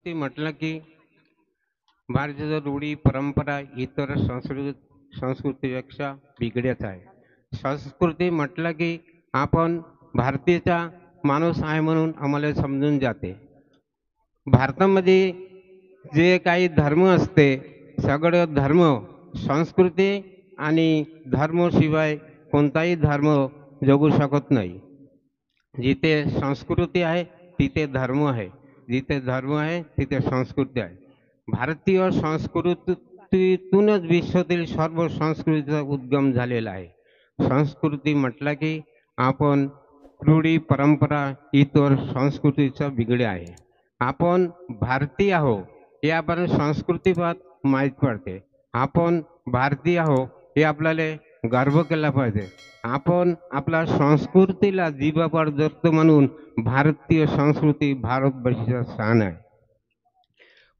संस्कृती म्हटलं की भारतीय रूढी परंपरा इतर संस्कृतीपेक्षा वेगळ्याच आहे. संस्कृती म्हटलं की आपण भारतीयचा माणूस आहे म्हणून आम्हाला समजून जाते. भारतामध्ये जे काही धर्म असते सगळं धर्म संस्कृती आणि धर्माशिवाय कोणताही धर्म जगू शकत नाही. जिथे संस्कृती आहे तिथे धर्म आहे, जिथे धर्म आहे तिथे संस्कृती आहे. भारतीय संस्कृतीतूनच विश्वातील सर्व संस्कृतीचा उद्गम झालेला आहे. संस्कृती म्हटलं की आपण रूढी परंपरा इतर संस्कृतीचा बिघडे आहे. आपण भारतीय आहो हे आपण संस्कृतीपात माहीत पडते. आपण भारतीय आहो हे आपल्याला गर्व केला पाहिजे. आपण आपल्या संस्कृतीला जीवापाड जगतो म्हणून भारतीय संस्कृती भारतवर्षाचा स्थान आहे.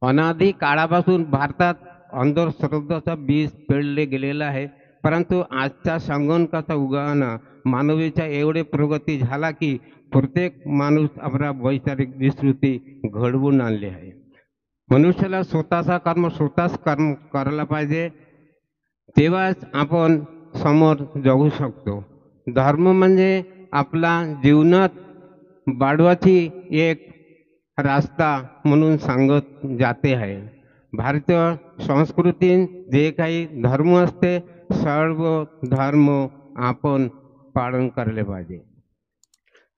अनादी काळापासून भारतात अंधश्रद्धाचा बीज पेरले गेलेला आहे. परंतु आजच्या संगणकाचा उगवणा मानवीच्या एवढे प्रगती झाला की प्रत्येक माणूस आपला वैचारिक विस्तृती घडवून आणली आहे. मनुष्याला स्वतःचा कर्म स्वतःच करायला पाहिजे, तेव्हाच आपण समोर जाऊ शकतो. धर्म म्हणजे आपला जीवनात वाढवाची एक रास्ता म्हणून सांगत जाते आहे. भारतीय संस्कृतीत जे काही धर्म असते सर्व धर्म आपण पालन केले पाहिजे.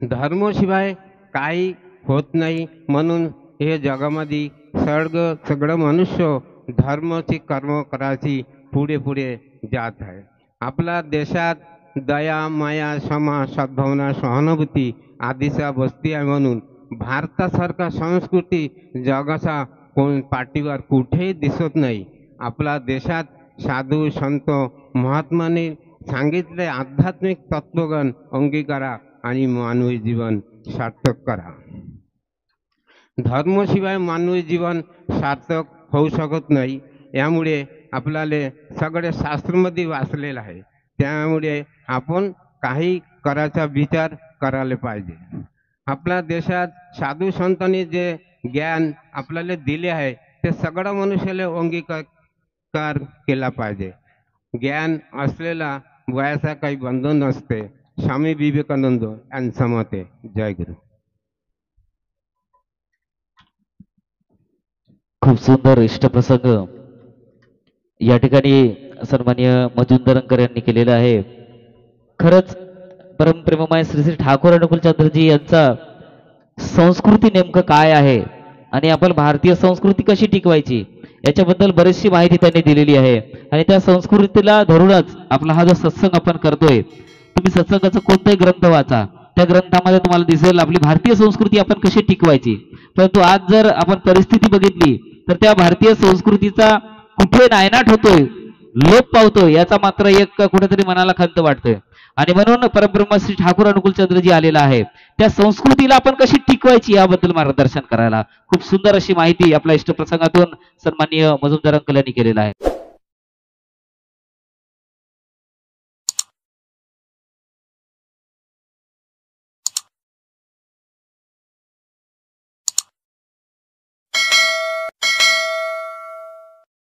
धर्माशिवाय काही होत नाही म्हणून हे जगामध्ये सगळं मनुष्य धर्माची कर्म करायची पुढे पुढे जात आहे. आपल्या देशात दया माया क्षमा सद्भावना सहानुभूती आदीच्या वस्ती आहे म्हणून भारतासारखा संस्कृती जगाचा पाठीवर कुठेही दिसत नाही. आपल्या देशात साधू संत महात्माने सांगितले आध्यात्मिक तत्वज्ञान अंगीकारा आणि मानवी जीवन सार्थक करा. धर्माशिवाय मानवी जीवन सार्थक होऊ शकत नाही. यामुळे आपल्याला सगळे शास्त्रामध्ये वाचलेलं आहे. त्यामुळे आपण काही करायचा विचार करायला पाहिजे. आपल्या देशात साधू संतांनी जे ज्ञान आपल्याला दिले आहे ते सगळ्या मनुष्याला अंगीकार केला पाहिजे. ज्ञान असलेला वयाचा काही बंधन नसते. स्वामी विवेकानंद यांचं मत आहे. जय गुरु. खूप सुंदर इष्टप्रसंग या ठिकाणी सन्माननीय मजुमदारकर यांनी केलेला आहे. खरंच परमप्रेममय श्री श्री ठाकूर अनुकूलचंद्रजी यांचा संस्कृती नेमकं काय आहे आणि आपण भारतीय संस्कृती कशी टिकवायची याच्याबद्दल बरीचशी माहिती त्यांनी दिलेली आहे. आणि त्या संस्कृतीला धरूनच आपला हा जो सत्संग आपण करतोय, तुम्ही सत्संगाचा कोणताही ग्रंथ वाचा, त्या ग्रंथामध्ये तुम्हाला दिसेल आपली भारतीय संस्कृती आपण कशी टिकवायची. परंतु आज जर आपण परिस्थिती बघितली तर त्या भारतीय संस्कृतीचा कुठे नायनाट होतोय, लोप पावतोय, याचा मात्र एक कुठेतरी मनाला खंत वाटतोय. आणि म्हणून परब्रह्म श्री ठाकूर अनुकूलचंद्रजी आलेला आहे त्या संस्कृतीला आपण कशी टिकवायची याबद्दल मार्गदर्शन करायला. खूप सुंदर अशी माहिती आपल्या इष्टप्रसंगातून सन्माननीय मजुमदार अंकल यांनी केलेला आहे.